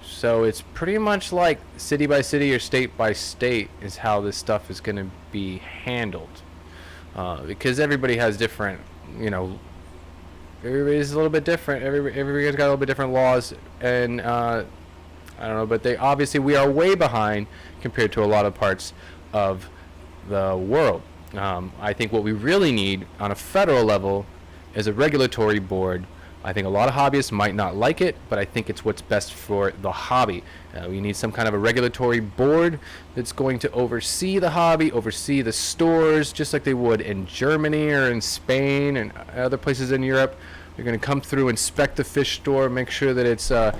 So it's pretty much like city by city or state by state is how this stuff is going to be handled, because everybody has different, everybody's a little bit different. Everybody's got a little bit different laws, and I don't know, but we are way behind compared to a lot of parts of the world. I think what we really need on a federal level is a regulatory board I think a lot of hobbyists might not like it, but I think it's what's best for the hobby. We need some kind of a regulatory board that's going to oversee the hobby, oversee the stores, just like they would in Germany or in Spain and other places in Europe. They're going to come through, inspect the fish store, make sure that it's, the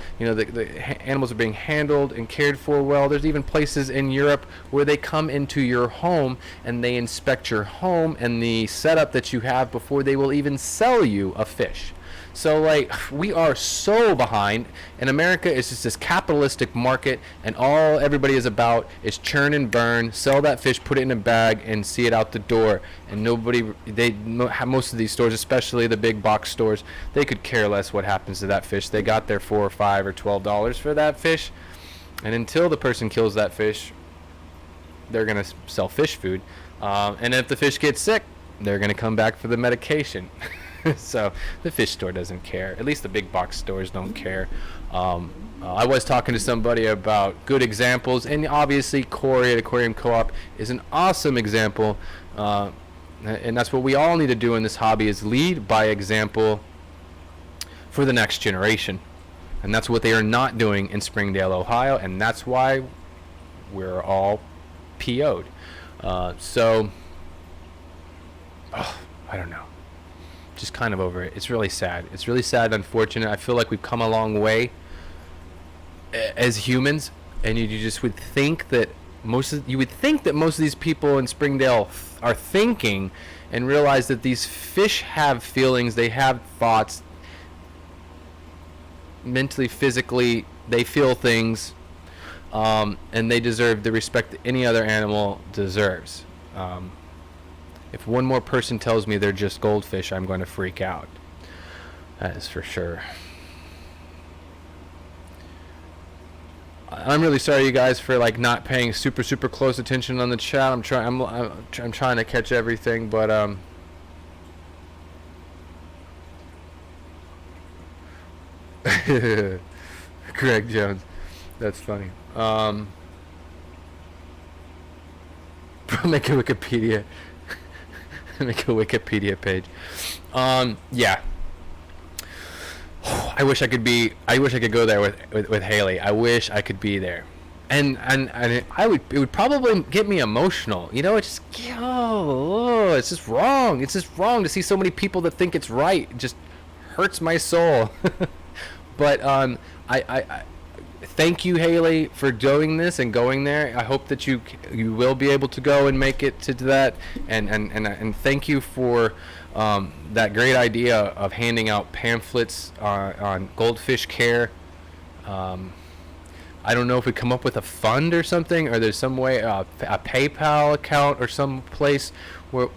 animals are being handled and cared for well. There's even places in Europe where they come into your home and they inspect your home and the setup that you have before they will even sell you a fish. So, like, we are so behind. In America, it's just this capitalistic market, and all everybody is about is churn and burn, sell that fish, put it in a bag, and see it out the door. And most of these stores, especially the big box stores, they could care less what happens to that fish. They got their $4 or $5 or $12 for that fish, and until the person kills that fish, they're gonna sell fish food. And if the fish gets sick, they're gonna come back for the medication. So the fish store doesn't care. At least the big box stores don't care. I was talking to somebody about good examples, and obviously Corey at Aquarium Co-op is an awesome example. And that's what we all need to do in this hobby, is lead by example for the next generation. And that's what they are not doing in Springdale, Ohio, and that's why we're all PO'd. I don't know. Just kind of over it. It's really sad. It's really sad, unfortunate. I feel like we've come a long way as humans, and you just would think that most of these people in Springdale are thinking and realize that these fish have feelings, they have thoughts, mentally, physically, they feel things, and they deserve the respect that any other animal deserves. If one more person tells me they're just goldfish, I'm going to freak out. That is for sure. I'm really sorry, you guys, for like not paying super close attention on the chat. I'm trying to catch everything, but Greg Jones, that's funny. Make a Wikipedia. Make a Wikipedia page. Yeah. I wish I could go there with Haley. I wish I could be there. And it would probably get me emotional. You know, it's just wrong. It's just wrong to see so many people that think it's right. It just hurts my soul. But I thank you, Haley, for doing this and going there. I hope that you will be able to go and make it to that. And thank you for that great idea of handing out pamphlets on goldfish care. I don't know if we come up with a fund or something, or there's some way, a PayPal account or some place where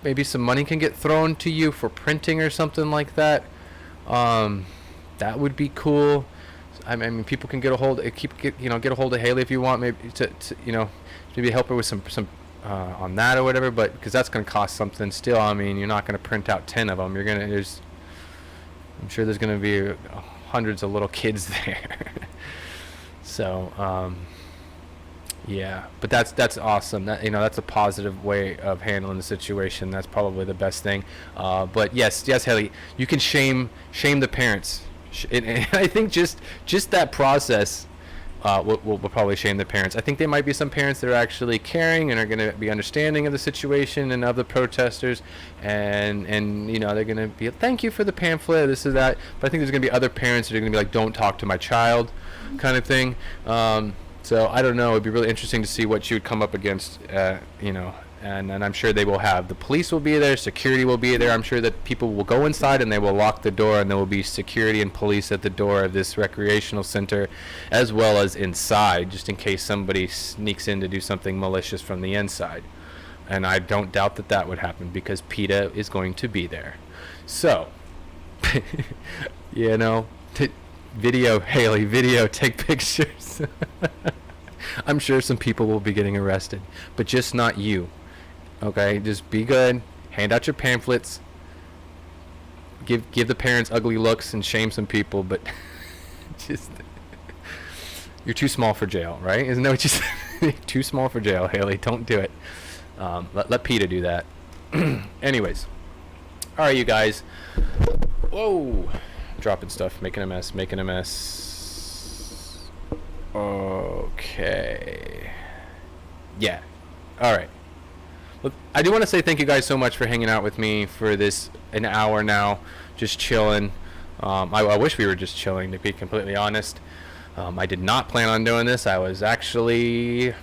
maybe some money can get thrown to you for printing or something like that. That would be cool. I mean, people can get a hold of Haley if you want, maybe to maybe help her with some on that or whatever. But because that's going to cost something still. I mean, you're not going to print out 10 of them. I'm sure there's going to be hundreds of little kids there. So yeah, but that's awesome. That's a positive way of handling the situation. That's probably the best thing. But yes, Haley, you can shame the parents. And I think just that process will probably shame the parents. I think there might be some parents that are actually caring and are going to be understanding of the situation and of the protesters, and they're going to be, thank you for the pamphlet, this is that. But I think there's going to be other parents that are going to be like, don't talk to my child, kind of thing. So I don't know. It'd be really interesting to see what you would come up against. And I'm sure they will have. The police will be there, security will be there. I'm sure that people will go inside and they will lock the door, and there will be security and police at the door of this recreational center, as well as inside, just in case somebody sneaks in to do something malicious from the inside. And I don't doubt that would happen, because PETA is going to be there. So, video, Haley, take pictures. I'm sure some people will be getting arrested, but just not you. Okay, just be good. Hand out your pamphlets. Give the parents ugly looks and shame some people, but just you're too small for jail, right? Isn't that what you said? Too small for jail, Haley. Don't do it. Let PETA do that. Anyways, all right, you guys. Whoa, dropping stuff, making a mess. Okay. Yeah. All right. Look, I do want to say thank you guys so much for hanging out with me for an hour now, just chilling. I wish we were just chilling, to be completely honest. I did not plan on doing this. I was actually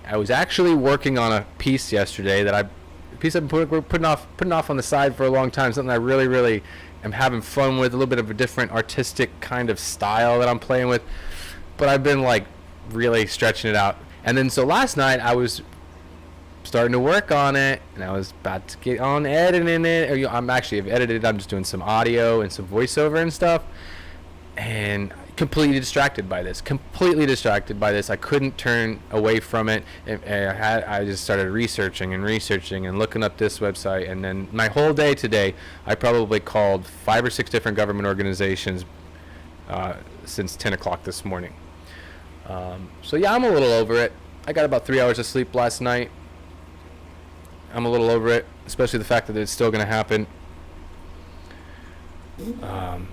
working on a piece yesterday I've been putting off on the side for a long time. Something I really am having fun with, a little bit of a different artistic kind of style that I'm playing with. But I've been like really stretching it out. And then so last night I was starting to work on it, and I was about to get on editing it. I've edited it. I'm just doing some audio and some voiceover and stuff. And completely distracted by this. I couldn't turn away from it. I just started researching and looking up this website, and then my whole day today, I probably called 5 or 6 different government organizations since 10 o'clock this morning. So yeah, I'm a little over it. I got about 3 hours of sleep last night. I'm a little over it, especially the fact that it's still going to happen.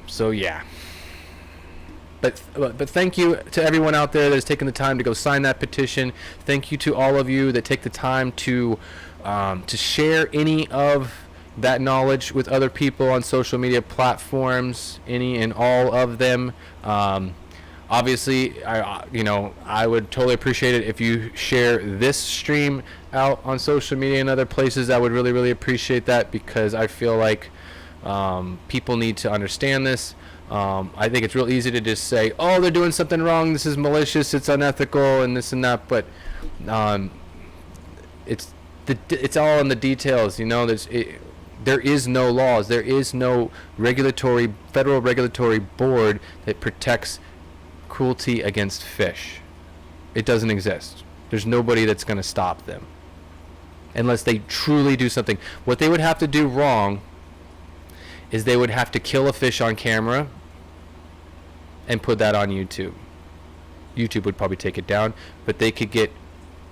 So yeah. But thank you to everyone out there that has taken the time to go sign that petition. Thank you to all of you that take the time to share any of that knowledge with other people on social media platforms, any and all of them. Obviously, I would totally appreciate it if you share this stream out on social media and other places. I would really appreciate that, because I feel like people need to understand this. I think it's real easy to just say, oh, they're doing something wrong, this is malicious, it's unethical, and this and that, but it's all in the details. There is no laws, there is no federal regulatory board that protects cruelty against fish. It doesn't exist. There's nobody that's going to stop them unless they truly do something. What they would have to do wrong is they would have to kill a fish on camera and put that on YouTube. YouTube would probably take it down, but they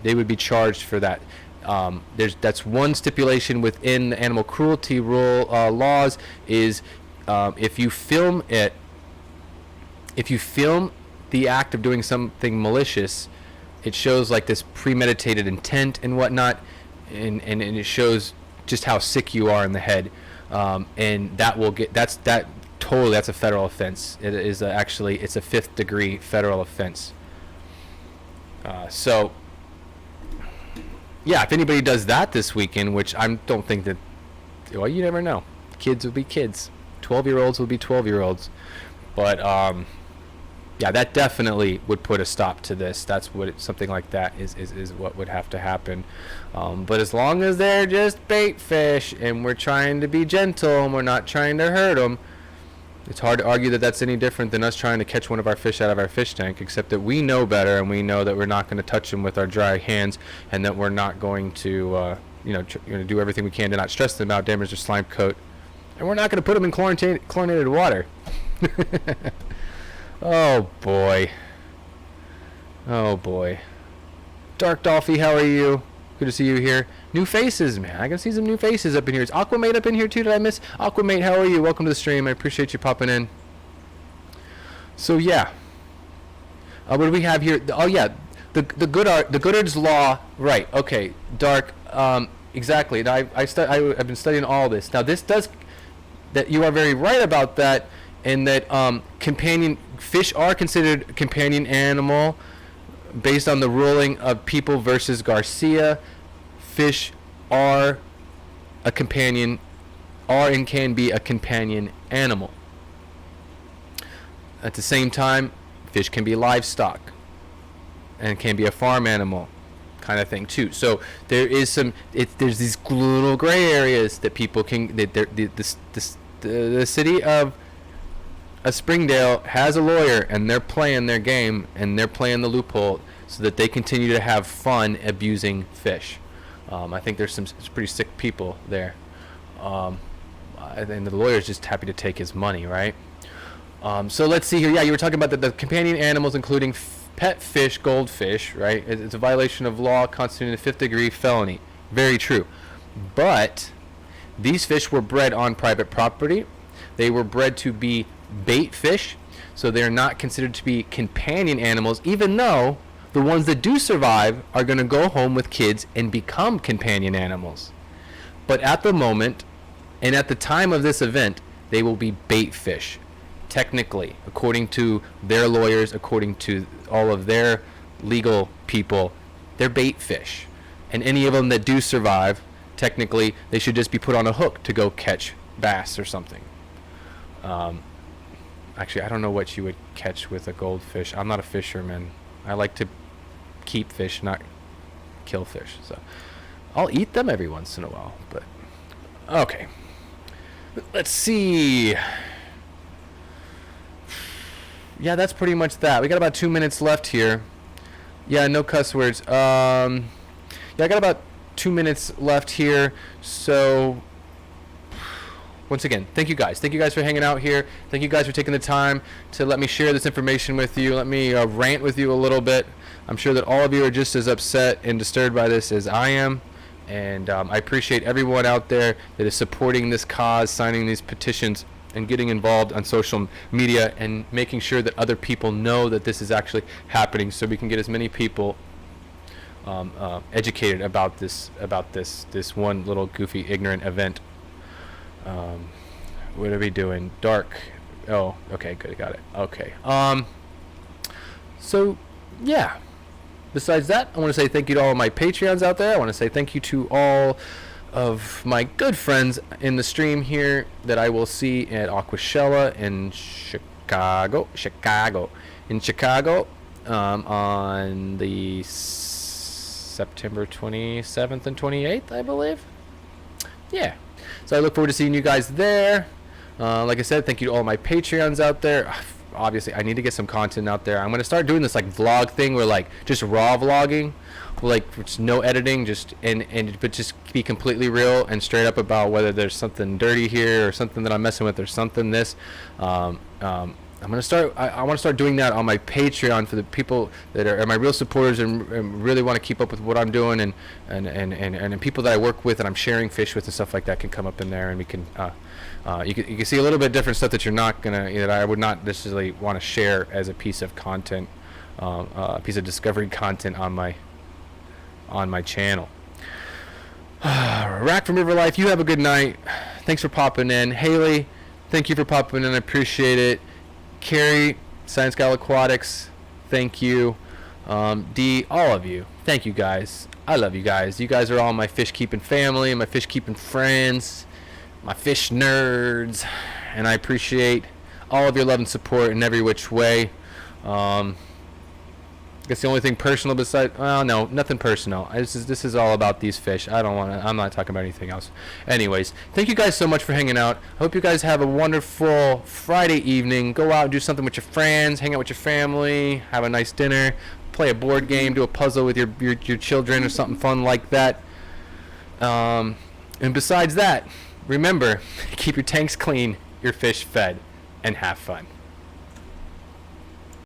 would be charged for that. That's one stipulation within the animal cruelty rule laws is if you film the act of doing something malicious, it shows like this premeditated intent and whatnot, and it shows just how sick you are in the head. And that's a federal offense. It is actually, it's a 5th degree federal offense. So yeah, if anybody does that this weekend, which I don't think that, well, you never know. Kids will be kids. 12-year-olds will be 12-year-olds. But yeah, that definitely would put a stop to this. That's what something like that is what would have to happen. But as long as they're just bait fish and we're trying to be gentle and we're not trying to hurt them, it's hard to argue that that's any different than us trying to catch one of our fish out of our fish tank, except that we know better, and we know that we're not going to touch them with our dry hands, and that we're not going to do everything we can to not stress them out, damage their slime coat, and we're not going to put them in chlorinated water. Oh boy. Dark Dolphy, how are you? Good to see you here. New faces, man. I can see some new faces up in here. Is Aquamate up in here too? Did I miss Aquamate? How are you? Welcome to the stream. I appreciate you popping in. So yeah. What do we have here? Oh yeah, the Goodard's law. Right. Okay. Dark. Exactly. And I've been studying all this. Now this does. That you are very right about that, and that companion fish are considered companion animal based on the ruling of People versus Garcia. Fish are a companion, are and can be a companion animal. At the same time, fish can be livestock and can be a farm animal kind of thing too. So there is there's these little gray areas that people can, the city of Springdale has a lawyer, and they're playing their game, and they're playing the loophole so that they continue to have fun abusing fish. I think there's some pretty sick people there, and the lawyer's just happy to take his money, right? So let's see here. Yeah, you were talking about the companion animals, including pet fish, goldfish, right? It's a violation of law constituting a 5th degree felony. Very true. But these fish were bred on private property. They were bred to be bait fish, so they're not considered to be companion animals, even though the ones that do survive are going to go home with kids and become companion animals. But at the moment, and at the time of this event, they will be bait fish. Technically, according to their lawyers, according to all of their legal people, they're bait fish. And any of them that do survive, technically, they should just be put on a hook to go catch bass or something. Actually, I don't know what you would catch with a goldfish. I'm not a fisherman. I like to keep fish, not kill fish. So I'll eat them every once in a while. But okay, let's see. Yeah, that's pretty much that. We got about 2 minutes left here. Yeah, no cuss words. Yeah, I got about 2 minutes left here. So once again, thank you guys. Thank you guys for hanging out here. Thank you guys for taking the time to let me share this information with you. Let me rant with you a little bit. I'm sure that all of you are just as upset and disturbed by this as I am. And I appreciate everyone out there that is supporting this cause, signing these petitions, and getting involved on social media and making sure that other people know that this is actually happening, so we can get as many people educated about this one little goofy ignorant event. What are we doing? Dark. Oh, okay, good, got it. Okay. So yeah, besides that, I want to say thank you to all my Patreons out there. I want to say thank you to all of my good friends in the stream here that I will see at Aquashella in Chicago, on the September 27th and 28th, I believe. Yeah, so I look forward to seeing you guys there. Like I said, thank you to all my Patreons out there. Obviously, I need to get some content out there. I'm going to start doing this like vlog thing where like just raw vlogging, like it's no editing, just but just be completely real and straight up about whether there's something dirty here or something that I'm messing with or something this. I'm going to start, I want to start doing that on my Patreon for the people that are my real supporters and really want to keep up with what I'm doing, and people that I work with and I'm sharing fish with and stuff like that can come up in there, and we can you can see a little bit different stuff that you're not gonna, that I would not necessarily want to share as a piece of content, a piece of discovery content on my channel. Rack from River Life, you have a good night. Thanks for popping in. Haley, thank you for popping in. I appreciate it. Carrie, Science Gal Aquatics, thank you. D, all of you, thank you guys. I love you guys. You guys are all my fish keeping family, my fish keeping friends, my fish nerds, and I appreciate all of your love and support in every which way. I guess the only thing personal besides, well, no, nothing personal. This is all about these fish. I'm not talking about anything else. Anyways, thank you guys so much for hanging out. I hope you guys have a wonderful Friday evening. Go out and do something with your friends, hang out with your family, have a nice dinner, play a board game, do a puzzle with your children or something fun like that. And besides that, remember, keep your tanks clean, your fish fed, and have fun.